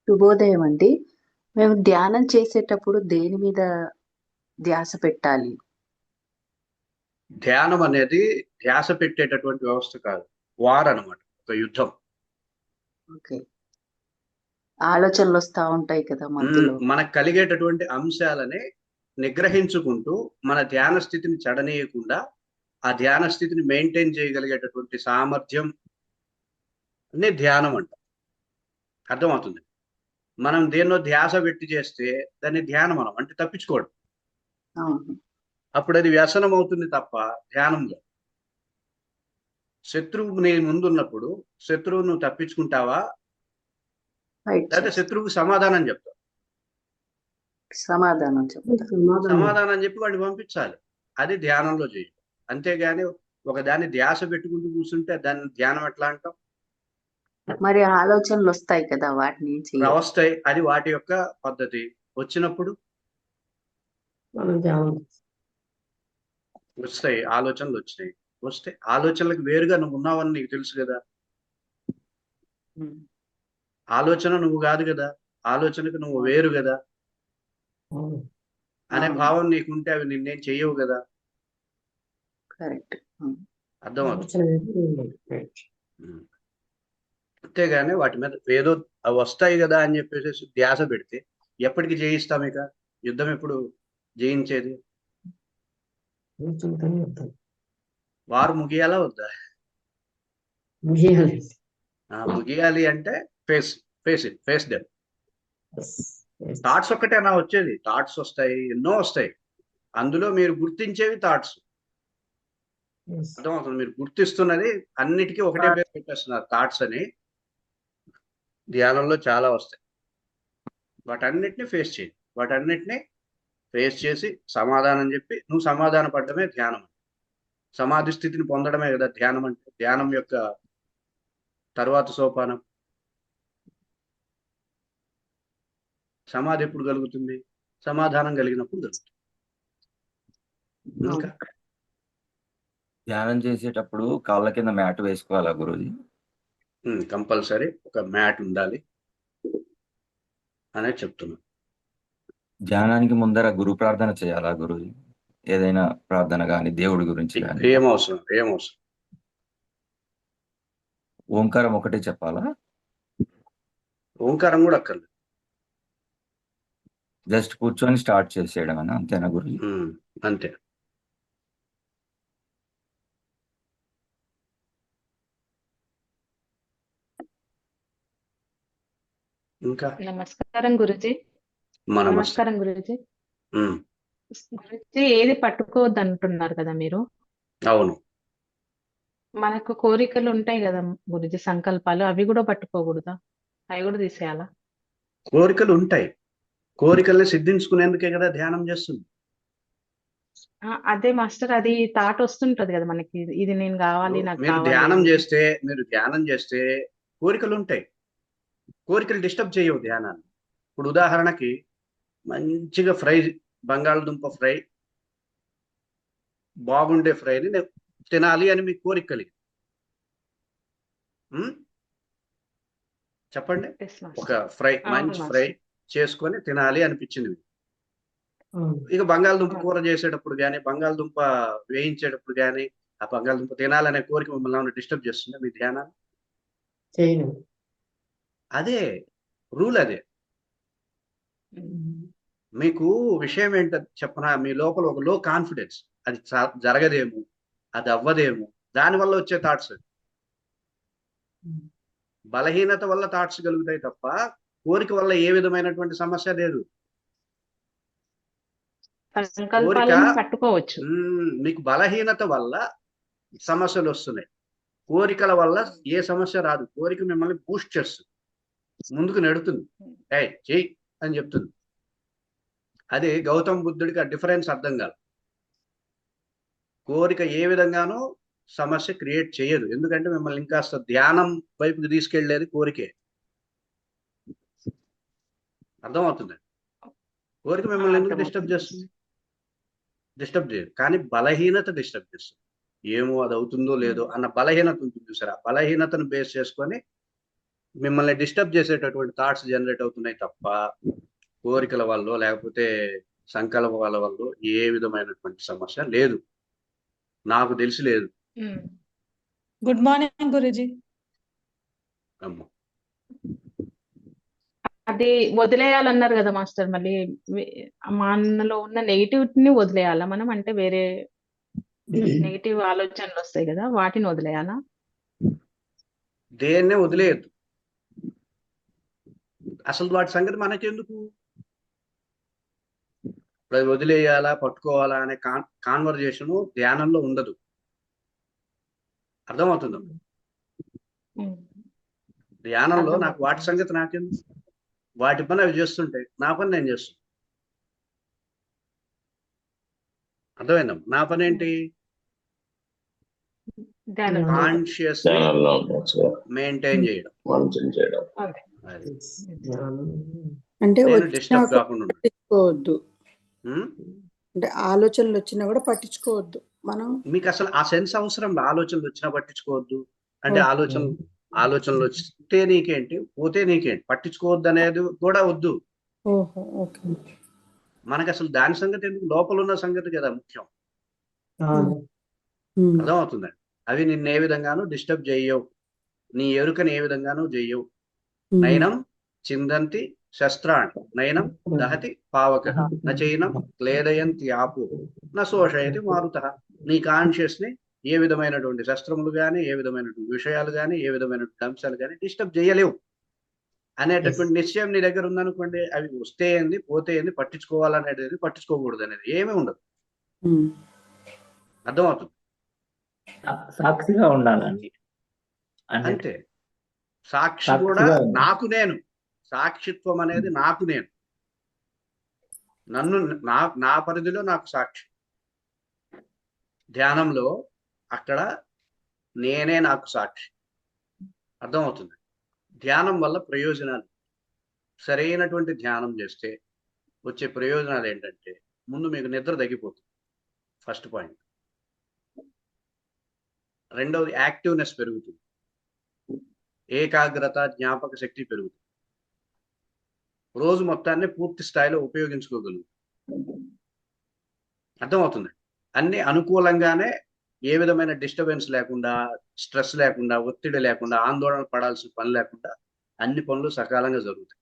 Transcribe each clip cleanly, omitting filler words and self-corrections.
శుభోదయం అండి. మేము ధ్యానం చేసేటప్పుడు దేని మీద ధ్యాస పెట్టాలి? ధ్యానం అనేది ధ్యాస పెట్టేటటువంటి వ్యవస్థ కాదు. వార్ అనమాట. ఒక యుద్ధం. ఓకే. ఆలోచనలు వస్తా ఉంటాయి కదా మధ్యలో. మనకు కలిగేటటువంటి అంశాలని నిగ్రహించుకుంటూ మన ధ్యాన స్థితిని చెడనీయకుండా ఆ ధ్యాన స్థితిని మెయింటైన్ చేయగలిగేటటువంటి సామర్థ్యం అనే ధ్యానం అంట. అర్థమవుతుంది. మనం దేన్నో ధ్యాస పెట్టి చేస్తే దాన్ని ధ్యానం మనం అంటే తప్పించుకోవడం. అవును. అప్పుడు అది వ్యసనం అవుతుంది తప్ప ధ్యానంలో. శత్రువు నీ ముందున్నప్పుడు శత్రువు నువ్వు తప్పించుకుంటావా, ఫైట్ లేకపోతే చేస్తా. శత్రువుకి సమాధానం చెప్తావు? సమాధానం చెప్తా. సమాధానం చెప్పి వాడిని పంపించాలి. అది ధ్యానంలో చేయడం. అంతేగాని ఒక దాన్ని ధ్యాస పెట్టుకుంటూ కూర్చుంటే దాన్ని ధ్యానం ఎట్లా అంటాం? మరి ఆలోచనలు వస్తాయి కదా, వాటిని ఏం చెయ్యాలి? వస్తాయి. అది వాటి యొక్క పద్ధతి. వచ్చినప్పుడు మనం ధ్యానం వస్తాయి, ఆలోచనలు వచ్చినాయి. వస్తే ఆలోచనలకు వేరుగా నువ్వు ఉన్నావని నీకు తెలుసు కదా. ఉమ్. ఆలోచన నువ్వు కాదు కదా, ఆలోచనకు నువ్వు వేరు కదా అవును. అనే అవును. భావం నీకుంటే అవి నిన్నేం చెయ్యవు కదా. కరెక్ట్. అర్థమవుతుంది. ఆలోచన వేరు, నేను వేరు. రైట్. అంతేగాని వాటి మీద ఏదో అవి వస్తాయి కదా అని చెప్పేసి ధ్యాస పెడితే ఎప్పటికి జయిస్తాం? ఇక యుద్ధం ఎప్పుడు జయించేది? ఆలోచనతోనే వద్దాం. వారు ముగియాలా వద్దా? ముగియాలి. ముగియాలి అంటే face them. Yes. Yes. Thoughts ఒక్కటేనా వచ్చేది? థాట్స్ వస్తాయి, ఎన్నో వస్తాయి. అందులో మీరు గుర్తించేవి థాట్స్. Yes. అర్థమవుతుంది. మీరు గుర్తిస్తున్నది అన్నిటికీ ఒకటే పేరు పెట్టేస్తున్నారు, థాట్స్ అని. ధ్యానంలో చాలా వస్తాయి. వాటన్నిటిని ఫేస్ చేయి. వాటన్నిటిని ఫేస్ చేసి సమాధానం చెప్పి నువ్వు సమాధాన పడడమే ధ్యానం. సమాధి స్థితిని పొందడమే కదా ధ్యానం అంటే. ధ్యానం యొక్క తర్వాత సోపానం. సమాధి ఎప్పుడు కలుగుతుంది? సమాధానం కలిగినప్పుడు కలుగుతుంది. ఇంకా ధ్యానం చేసేటప్పుడు కాళ్ళ కింద మ్యాట్ వేసుకోవాలా గురూజీ? కంపల్సరీ ఒక మ్యాట్ ఉండాలి అనేది చెప్తున్నా. ధ్యానానికి ముందర గురు ప్రార్థన చేయాలా గురూజీ? ఏదైనా ప్రార్థన కానీ దేవుడి గురించి కానీ? ఏం అవసరం. ఓంకారం ఒకటే చెప్పాలా? ఓంకారం కూడా అక్కర్లేదు. జస్ట్ కూర్చొని స్టార్ట్ చేసేయడమేనా? అంతేనా గురూజీ? అంతే. ఇంకా నమస్కారం గురుజీ. నమస్కారం గురుజీ. గురుజీ, ఏది పట్టుకోవద్దు అంటున్నారు కదా మీరు? అవును. మనకు కోరికలు ఉంటాయి కదా గురుజీ, సంకల్పాలు, అవి కూడా పట్టుకోకూడదా? అవి కూడా తీసేయాలా? కోరికలు ఉంటాయి. కోరికల్ని సిద్ధించుకునేందుకే కదా ధ్యానం చేస్తుంది. అదే మాస్టర్, అది థాట్ వస్తుంటది కదా మనకి, ఇది నేను కావాలి, నాకు మీరు కావాలి. ధ్యానం చేస్తే కోరికలు ఉంటాయి. కోరికలు డిస్టర్బ్ చేయవు ధ్యానాన్ని. ఇప్పుడు ఉదాహరణకి మంచిగా బంగాళదుంప ఫ్రై, బాగుండే ఫ్రైని నేను తినాలి అని మీకు కోరిక కలిగి చెప్పండి. Yes, master. ఒక ఫ్రై, మంచి అవును, ఫ్రై మాస్టర్. చేసుకొని తినాలి అనిపించింది మీకు. అవును. ఇక బంగాళదుంప కూర చేసేటప్పుడు కానీ, బంగాళదుంప వేయించేటప్పుడు కానీ ఆ బంగాళదుంప తినాలనే కోరిక మిమ్మల్ని ఏమైనా డిస్టర్బ్ చేస్తుందా మీ ధ్యానాన్ని? చేయను. అదే రూల్. అదే మీకు విషయం ఏంటో చెప్పనా? మీ లోపల ఒక లో కాన్ఫిడెన్స్, అది జరగదేమో, అది అవ్వదేమో, దానివల్ల వచ్చే థాట్స్. బలహీనత వల్ల థాట్స్ కలుగుతాయి తప్ప కోరిక వల్ల ఏ విధమైనటువంటి సమస్య లేదు. సంకల్పాలను పట్టుకోవచ్చు. మీకు బలహీనత వల్ల సమస్యలు వస్తున్నాయి. కోరికల వల్ల ఏ సమస్య రాదు. కోరిక మిమ్మల్ని బూస్ట్ చేస్తుంది, ముందుకు నెడుతుంది, చెయ్యి అని చెప్తుంది. అది గౌతమ బుద్ధుడికి ఆ డిఫరెన్స్ అర్థం కాదు. కోరిక ఏ విధంగానూ సమస్య క్రియేట్ చేయదు. ఎందుకంటే మిమ్మల్ని ఇంకాస్త ధ్యానం వైపుకి తీసుకెళ్లేది కోరికే. అర్థమవుతుంది? కోరిక మిమ్మల్ని ఎందుకు డిస్టర్బ్ చేస్తుంది? డిస్టర్బ్ చేయదు. కానీ బలహీనత డిస్టర్బ్ చేస్తుంది. ఏమో అది అవుతుందో లేదో అన్న బలహీనత ఉంటుంది చూసారా? బలహీనతను బేస్ చేసుకొని మిమ్మల్ని డిస్టర్బ్ చేసేటటువంటి థాట్స్ జనరేట్ అవుతున్నాయి తప్ప కోరికల వల్ల లేకపోతే సంకల్పాల వల్ల ఏ విధమైనటువంటి సమస్య లేదు, నాకు తెలిసి లేదు. Good morning Guruji. అమ్మ అది వదిలేయాలన్నారు కదా మాస్టర్. మళ్ళీ మనలో ఉన్న నెగిటివిటీని వదిలేయాలా మనం? అంటే వేరే నెగిటివ్ ఆలోచనలు వస్తాయి కదా, వాటిని వదిలేయాలా? దేన్నే వదిలేయద్దు. అసలు వాటి సంగతి మనకెందుకు? ఇప్పుడు వదిలేయాలా పట్టుకోవాలా అనే కాన్వర్జేషన్ ధ్యానంలో ఉండదు. అర్థమవుతుందా? ధ్యానంలో నాకు వాటి సంగతి నాకెందుకు, వాటి పని అవి చేస్తుంటాయి, నా పని నేను చేస్తాను. అర్థమైందా? నా పని ఏంటి? కాన్షియస్ మెయింటైన్ చేయడం. అంటే నేను డిస్టర్బ్ కాకుండా పట్టించుకోవద్దు. అంటే ఆలోచనలు వచ్చినా కూడా పట్టించుకోవద్దు మనం. మీకు అసలు ఆ సెన్స్ అవసరం. ఆలోచనలు వచ్చినా పట్టించుకోవద్దు అంటే ఆలోచనలు వస్తే నీకేంటి, పోతే నీకేంటి, పట్టించుకోవద్దు అనేది కూడా వద్దు. మనకు అసలు దాని సంగతి ఎందుకు? లోపల ఉన్న సంగతి కదా ముఖ్యం. అర్థమవుతుందండి? అవి నిన్ను ఏ విధంగానూ డిస్టర్బ్ చేయవు, నీ ఎరుకని ఏ విధంగానూ చెయ్యవు. నయనం చిందంతి శస్త్రాన్ని నయనం దహతి పావక నచైనం క్లేదయంతి ఆపు నశోషయతి మారుత. నీ కాన్షియస్ ని ఏ విధమైనటువంటి శస్త్రములు కానీ, ఏ విధమైనటువంటి విషయాలు కానీ, ఏ విధమైనటువంటి అంశాలు కానీ డిస్టర్బ్ చేయలేవు అనేటటువంటి నిశ్చయం నీ దగ్గర ఉందనుకోండి, అవి వస్తే ఏంది పోతే ఏంది, పట్టించుకోవాలనేది పట్టించుకోకూడదు అనేది ఏమీ ఉండదు. అర్థమవుతుంది? సాక్షిగా ఉండాలండి అంతే. సాక్షి కూడా నాకు నేను, సాక్షిత్వం అనేది నాకు నేను, నన్ను నా పరిధిలో నాకు సాక్షి. ధ్యానంలో అక్కడ నేనే నాకు సాక్షి. అర్థమవుతుంది? ధ్యానం వల్ల ప్రయోజనాలు, సరైనటువంటి ధ్యానం చేస్తే వచ్చే ప్రయోజనాలు ఏంటంటే, ముందు మీకు నిద్ర తగ్గిపోతుంది, ఫస్ట్ పాయింట్. రెండవది యాక్టివ్నెస్ పెరుగుతుంది, ఏకాగ్రత జ్ఞాపక శక్తి పెరుగుతుంది, రోజు మొత్తాన్ని పూర్తి స్థాయిలో ఉపయోగించుకోగలుగుతాం. అర్థమవుతుంది? అన్ని అనుకూలంగానే, ఏ విధమైన డిస్టర్బెన్స్ లేకుండా, స్ట్రెస్ లేకుండా, ఒత్తిడి లేకుండా, ఆందోళన పడాల్సిన పని లేకుండా అన్ని పనులు సకాలంగా జరుగుతాయి.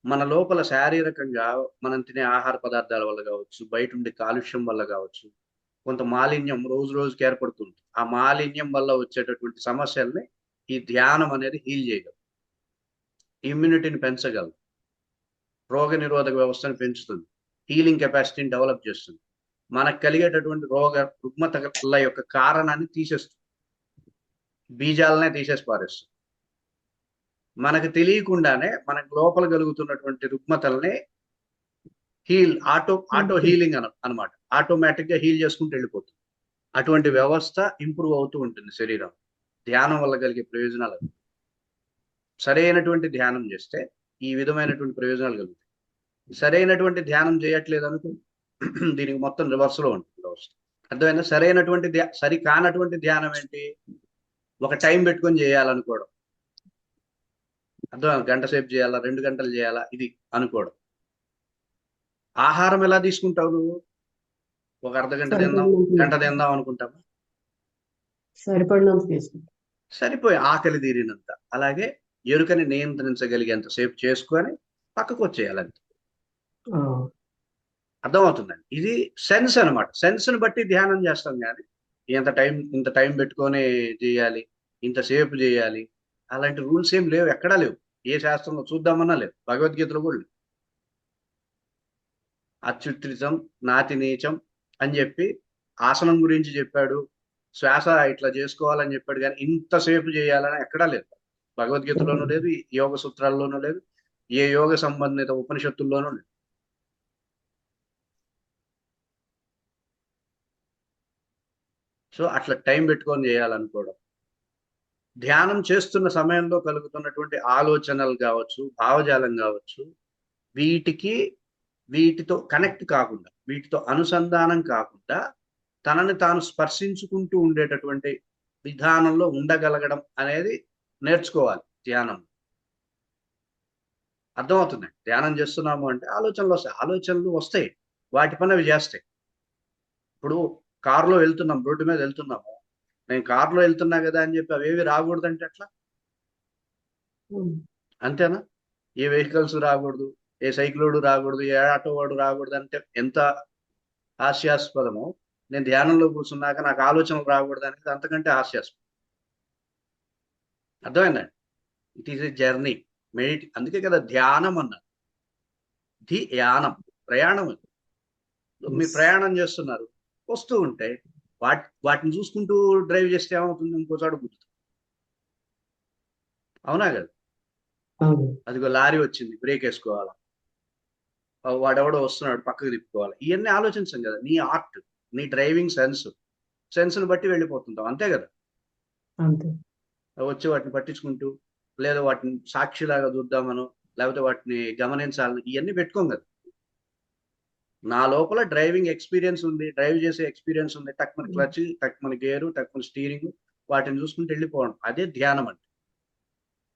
మన లోపల శారీరకంగా మనం తినే ఆహార పదార్థాల వల్ల కావచ్చు, బయట ఉండే కాలుష్యం వల్ల కావచ్చు, కొంత మాలిన్యం రోజు రోజుకి ఏర్పడుతుంది. ఆ మాలిన్యం వల్ల వచ్చేటటువంటి సమస్యల్ని ఈ ధ్యానం అనేది హీల్ చేయగలదు, ఇమ్యూనిటీని పెంచగలదు, రోగ నిరోధక వ్యవస్థను పెంచుతుంది, హీలింగ్ కెపాసిటీని డెవలప్ చేస్తుంది, మనకు కలిగేటటువంటి రుగ్మతల యొక్క కారణాన్ని తీసేస్తుంది, బీజాలనే తీసేసి పారేస్తుంది. మనకు తెలియకుండానే మనకు లోపల కలుగుతున్నటువంటి రుగ్మతల్ని ఆటో హీలింగ్ అనమాట, ఆటోమేటిక్ గా హీల్ చేసుకుంటూ వెళ్ళిపోతుంది. అటువంటి వ్యవస్థ ఇంప్రూవ్ అవుతూ ఉంటుంది శరీరం. ధ్యానం వల్ల కలిగే ప్రయోజనాలు, సరైనటువంటి ధ్యానం చేస్తే ఈ విధమైనటువంటి ప్రయోజనాలు కలుగుతాయి. సరైనటువంటి ధ్యానం చేయట్లేదు అనుకో, దీనికి మొత్తం రివర్స్ లో ఉంటుంది వ్యవస్థ. అర్థమైనా? సరి కానటువంటి ధ్యానం ఏంటి? ఒక టైం పెట్టుకొని చేయాలనుకోవడం, అర్థం, గంట సేపు చేయాలా, 2 గంటలు చేయాలా, ఇది అనుకోవడం. ఆహారం ఎలా తీసుకుంటావు నువ్వు? ఒక అర్ధగంట తిందాం, గంట తిందాం అనుకుంటావా? సరిపడినంత తీసుకుంటాం, సరిపోయి ఆకలి తీరినంత. అలాగే ఎరుకని నియంత్రించగలిగేంత సేపు చేసుకొని పక్కకు వచ్చేయాలంతే. అర్థమవుతుందండి? ఇది సెన్స్ అనమాట. సెన్స్ని బట్టి ధ్యానం చేస్తాం, కానీ ఇంత టైం పెట్టుకొని చేయాలి, ఇంతసేపు చేయాలి, అలాంటి రూల్స్ ఏం లేవు, ఎక్కడా లేవు. ఏ శాస్త్రంలో చూద్దామన్నా లేవు, భగవద్గీతలో కూడా లేవు. అత్యుత్రితం నాతి నీచం అని చెప్పి ఆసనం గురించి చెప్పాడు, శ్వాస ఇట్లా చేసుకోవాలని చెప్పాడు, కానీ ఇంతసేపు చేయాలని ఎక్కడా లేదు. భగవద్గీతలోనూ లేదు, యోగ సూత్రాల్లోనూ లేదు, ఏ యోగ సంబంధిత ఉపనిషత్తుల్లోనూ లేదు. సో అట్లా టైం పెట్టుకొని చేయాలనుకోవడం, ధ్యానం చేస్తున్న సమయంలో కలుగుతున్నటువంటి ఆలోచనలు కావచ్చు, భావజాలం కావచ్చు, వీటితో కనెక్ట్ కాకుండా, వీటితో అనుసంధానం కాకుండా తనని తాను స్పర్శించుకుంటూ ఉండేటటువంటి విధానంలో ఉండగలగడం అనేది నేర్చుకోవాలి. ధ్యానం. అర్థమవుతుంది. ధ్యానం చేస్తున్నాము అంటే ఆలోచనలు వస్తాయి. ఆలోచనలు వస్తాయి, వాటి పని అవి చేస్తాయి. ఇప్పుడు కారులో వెళ్తున్నాం, రోడ్డు మీద వెళ్తున్నాము, నేను కారులో వెళ్తున్నా కదా అని చెప్పి అవేవి రాకూడదంటే ఎట్లా? అంతేనా? ఏ వెహికల్స్ రాకూడదు, ఏ సైకిలోడు రాకూడదు, ఏ ఆటో వాడు రాకూడదు అంటే ఎంత హాస్యాస్పదమో, నేను ధ్యానంలో కూర్చున్నాక నాకు ఆలోచనలు రాకూడదు అనేది అంతకంటే హాస్యాస్పదం. అర్థమైందండి? ఇట్ ఈస్ ఎ జర్నీ, అందుకే కదా ధ్యానం అన్నారు. ధ్యానం ప్రయాణం. మీరు ప్రయాణం చేస్తున్నారు, వస్తూ ఉంటే వాటిని చూసుకుంటూ డ్రైవ్ చేస్తే ఏమవుతుంది? ఇంకోసారి గుర్తు. అవునా కదా? అదిగో లారీ వచ్చింది, బ్రేక్ వేసుకోవాలా, వాడెవడో వస్తున్నాడు పక్కకు తిప్పుకోవాలి, ఇవన్నీ ఆలోచించాం కదా. నీ ఆర్ట్, నీ డ్రైవింగ్ సెన్స్ని బట్టి వెళ్ళిపోతుంటాం, అంతే కదా? వచ్చి వాటిని పట్టించుకుంటూ, లేదా వాటిని సాక్షిలాగా చూద్దామను, లేకపోతే వాటిని గమనించాలని ఇవన్నీ పెట్టుకోం కదా. నా లోపల డ్రైవింగ్ ఎక్స్పీరియన్స్ ఉంది, డ్రైవ్ చేసే ఎక్స్పీరియన్స్ ఉంది, టక్మని క్లచ్, టక్మని గేరు, టక్మని స్టీరింగ్, వాటిని చూసుకుంటూ వెళ్ళిపోవడం, అదే ధ్యానం అంటే.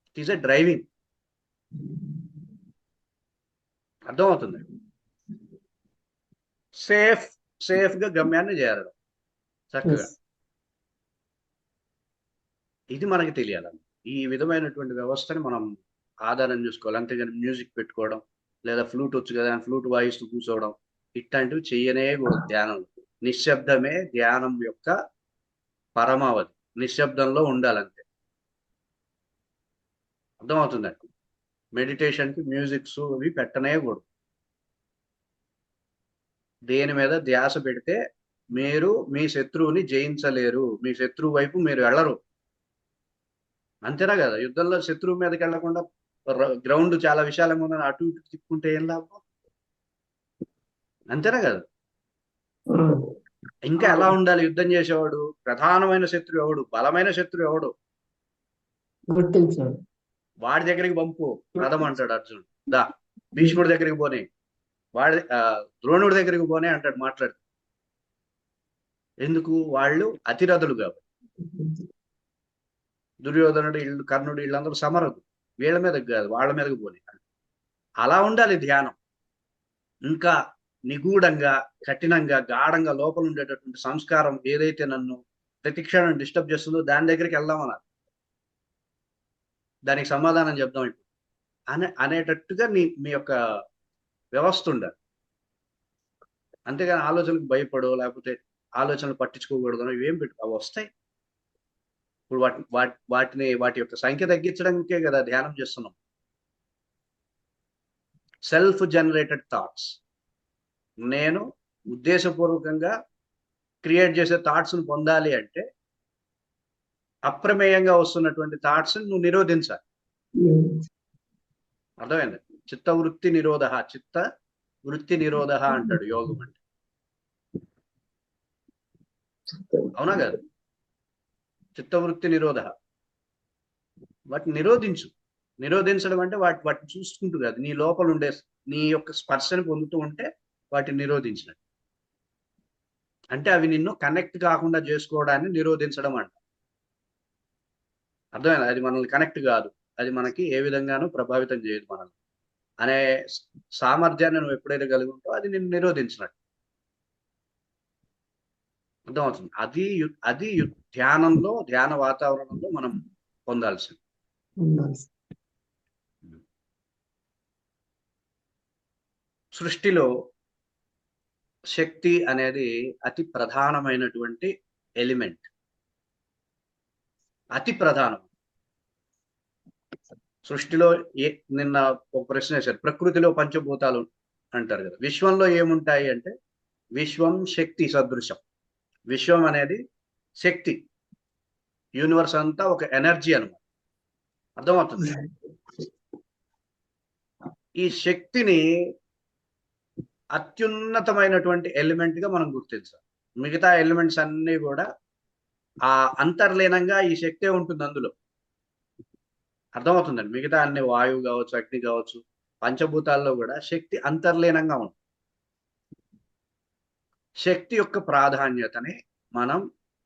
It is a driving. అర్థమవుతుంది? సేఫ్గా గమ్యాన్ని చేరడం చక్కగా. ఇది మనకి తెలియాలి. ఈ విధమైనటువంటి వ్యవస్థని మనం ఆధారం చూసుకోవాలి. అంతేగాని మ్యూజిక్ పెట్టుకోవడం, లేదా ఫ్లూట్ వచ్చు కదా ఫ్లూట్ వాయిస్తూ కూర్చోవడం, ఇట్లాంటివి చెయ్యనే కూడదు ధ్యానం. నిశ్శబ్దమే ధ్యానం యొక్క పరమావధి. నిశ్శబ్దంలో ఉండాలంతే. అర్థమవుతుందండి? మెడిటేషన్కి మ్యూజిక్స్ అవి పెట్టనే కూడదు. దేని మీద ధ్యాస పెడితే మీరు మీ శత్రువుని జయించలేరు, మీ శత్రువు వైపు మీరు వెళ్ళరు. అంతేనా కదా? యుద్ధంలో శత్రువు మీదకి వెళ్లకుండా గ్రౌండ్ చాలా విశాలంగా ఉందని అటు ఇటు తిప్పుకుంటే ఏం లాభం? అంతేనా కదా? ఇంకా ఎలా ఉండాలి యుద్ధం చేసేవాడు? ప్రధానమైన శత్రువు ఎవడు, బలమైన శత్రువు ఎవడు, గుర్తించాడు. వాడి దగ్గరికి పంపు రథం అంటాడు అర్జునుడు. దా భీష్ముడి దగ్గరికి పోనే, వాడి ద్రోణుడి దగ్గరికి పోనే అంటాడు మాట్లాడు. ఎందుకు? వాళ్ళు అతిరథులు కాబట్టి. దుర్యోధనుడు కర్ణుడు వీళ్ళందరూ సమరదు, వీళ్ళ మీదకి కాదు వాళ్ళ మీదకి పోనీ. అలా ఉండాలి ధ్యానం. ఇంకా నిగూఢంగా, కఠినంగా, గాఢంగా లోపల ఉండేటటువంటి సంస్కారం ఏదైతే నన్ను ప్రతిక్షణం డిస్టర్బ్ చేస్తుందో దాని దగ్గరికి వెళ్దామన్నారు. దానికి సమాధానం చెప్దాం ఇప్పుడు అనేటట్టుగా మీ యొక్క వ్యవస్థ ఉండాలి. అంతేగాని ఆలోచనకు భయపడో, లేకపోతే ఆలోచనలు పట్టించుకోకూడదు ఇవేం అవి వస్తాయి. ఇప్పుడు వాటి యొక్క సంఖ్య తగ్గించడానికే కదా ధ్యానం చేస్తున్నాం. సెల్ఫ్ జనరేటెడ్ థాట్స్, నేను ఉద్దేశపూర్వకంగా క్రియేట్ చేసే థాట్స్ను పొందాలి అంటే అప్రమేయంగా వస్తున్నటువంటి థాట్స్ నువ్వు నిరోధించాలి. అర్థమైంది? చిత్త వృత్తి నిరోధ అంటాడు యోగం అంటే. అవునా కదా? చిత్తవృత్తి నిరోధ, వాటిని నిరోధించడం అంటే వాటిని చూసుకుంటూ కాదు, నీ లోపల ఉండే నీ యొక్క స్పర్శని పొందుతూ ఉంటే వాటిని నిరోధించినట్టు. అంటే అవి నిన్ను కనెక్ట్ కాకుండా చేసుకోవడాన్ని నిరోధించడం అంట. అర్థమైనా? అది మనల్ని కనెక్ట్ కాదు, అది మనకి ఏ విధంగానూ ప్రభావితం చేయదు మనల్ని అనే సామర్థ్యాన్ని నువ్వు ఎప్పుడైతే కలిగి ఉంటావో అది నిన్ను నిరోధించినట్టు. అర్థమవుతుంది? అది ధ్యానంలో, ధ్యాన వాతావరణంలో మనం పొందాల్సింది. సృష్టిలో శక్తి అనేది అతి ప్రధానమైనటువంటి ఎలిమెంట్. అతి ప్రధానం. సృష్టిలో నిన్న ఒక ప్రశ్న వేశారు, ప్రకృతిలో పంచభూతాలు అంటారు కదా. విశ్వంలో ఏముంటాయి అంటే విశ్వం శక్తి సదృశం. విశ్వం అనేది శక్తి, యూనివర్స్ అంతా ఒక ఎనర్జీ అన్నమాట. అర్థమవుతుంది? ఈ శక్తిని అత్యున్నతమైనటువంటి ఎలిమెంట్ గా మనం గుర్తించాలి. మిగతా ఎలిమెంట్స్ అన్ని కూడా ఆ అంతర్లీనంగా ఈ శక్తే ఉంటుంది అందులో. అర్థమవుతుందండి? మిగతా అన్ని వాయువు కావచ్చు, అగ్ని కావచ్చు, పంచభూతాల్లో కూడా శక్తి అంతర్లీనంగా ఉంటుంది. శక్తి యొక్క ప్రాధాన్యతని మనం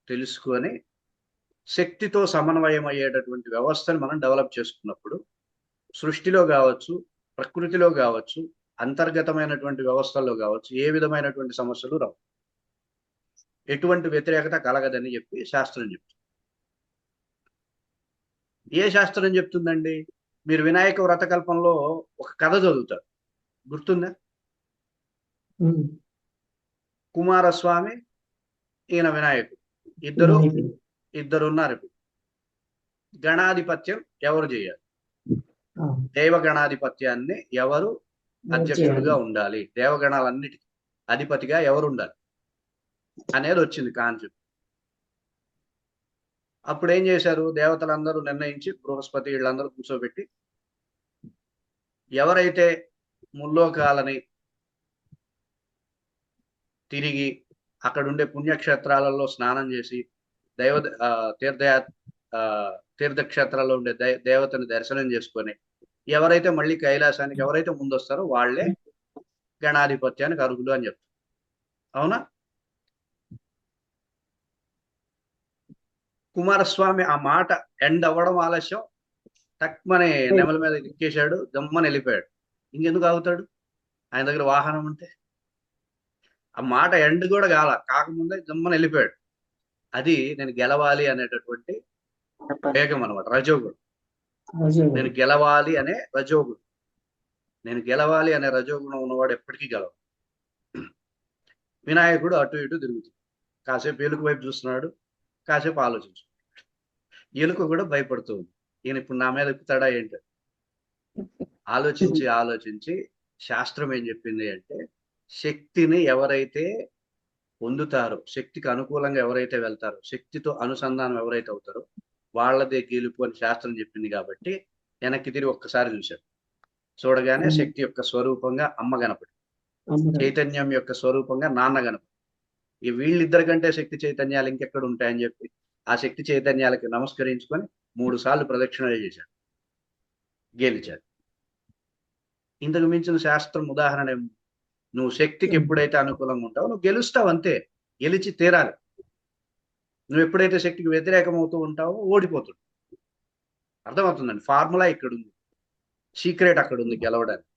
తెలుసుకొని శక్తితో సమన్వయం అయ్యేటటువంటి వ్యవస్థను మనం డెవలప్ చేసుకున్నప్పుడు సృష్టిలో కావచ్చు, ప్రకృతిలో కావచ్చు, అంతర్గతమైనటువంటి వ్యవస్థల్లో కావచ్చు, ఏ విధమైనటువంటి సమస్యలు రావు, ఎటువంటి వ్యతిరేకత కలగదని చెప్పి శాస్త్రం చెప్తుంది. ఏ శాస్త్రం చెప్తుందండి? మీరు వినాయక వ్రతకల్పంలో ఒక కథ చదువుతారు, గుర్తుందా? కుమారస్వామి, ఈయన వినాయకుడు, ఇద్దరు ఉన్నారు. ఇప్పుడు గణాధిపత్యం ఎవరు చేయాలి? దేవ గణాధిపత్యాన్ని ఎవరు అధ్యక్షుడిగా ఉండాలి? దేవగణాలన్నిటికీ అధిపతిగా ఎవరు ఉండాలి అనేది వచ్చింది కాన్సెప్ట్. అప్పుడు ఏం చేశారు? దేవతలందరూ నిర్ణయించి బృహస్పతి వీళ్ళందరూ కూర్చోబెట్టి, ఎవరైతే ముల్లోకాలని తిరిగి అక్కడుండే పుణ్యక్షేత్రాలలో స్నానం చేసి తీర్థక్షేత్రాల్లో ఉండే దేవతని దర్శనం చేసుకొని ఎవరైతే మళ్ళీ కైలాసానికి ఎవరైతే ముందొస్తారో వాళ్ళే గణాధిపత్యానికి అర్హులు అని చెప్తారు. అవునా? కుమారస్వామి ఆ మాట ఎండ్ అవ్వడం ఆలస్యం, తక్కువనే నెమల మీద ఎక్కేశాడు, దమ్మని వెళ్ళిపోయాడు. ఇంకెందుకు ఆగుతాడు? ఆయన దగ్గర వాహనం ఉంటే. ఆ మాట ఎండ్ కూడా కాకముందే దమ్మని వెళ్ళిపోయాడు. అది నేను గెలవాలి అనేటటువంటి వేగం అనమాట, రజోగుడు. నేను గెలవాలి అనే రజోగుడు. నేను గెలవాలి అనే రజోగుణం ఉన్నవాడు ఎప్పటికీ గెలవు. వినాయకుడు అటు ఇటు తిరుగుతుంది, కాసేపు ఎలుక వైపు చూస్తున్నాడు, కాసేపు ఆలోచించు. ఎలుక కూడా భయపడుతుంది, ఈయన ఇప్పుడు నా మీద ఎక్కుతాడా ఏంటి. ఆలోచించి శాస్త్రం ఏం చెప్పింది అంటే, శక్తిని ఎవరైతే పొందుతారో, శక్తికి అనుకూలంగా ఎవరైతే వెళ్తారో, శక్తితో అనుసంధానం ఎవరైతే అవుతారో వాళ్ళదే గెలుపు అని శాస్త్రం చెప్పింది. కాబట్టి వెనక్కి తిరిగి ఒక్కసారి చూశాడు. చూడగానే శక్తి యొక్క స్వరూపంగా అమ్మ కనపడి, చైతన్యం యొక్క స్వరూపంగా నాన్న కనపడి, ఈ వీళ్ళిద్దరి కంటే శక్తి చైతన్యాలు ఇంకెక్కడ ఉంటాయని చెప్పి ఆ శక్తి చైతన్యాలకి నమస్కరించుకొని 3 సార్లు ప్రదక్షిణలు చేశాడు, గెలిచాడు. ఇంతకు మించిన శాస్త్రం ఉదాహరణ ఏమి? నువ్వు శక్తికి ఎప్పుడైతే అనుకూలంగా ఉంటావో నువ్వు గెలుస్తావు, అంతే. గెలిచి తీరాలి. నువ్వు ఎప్పుడైతే శక్తికి వ్యతిరేకం అవుతూ ఉంటావో ఓడిపోతుంది. అర్థమవుతుందండి? ఫార్ములా ఇక్కడ ఉంది, సీక్రెట్ అక్కడ ఉంది గెలవడానికి.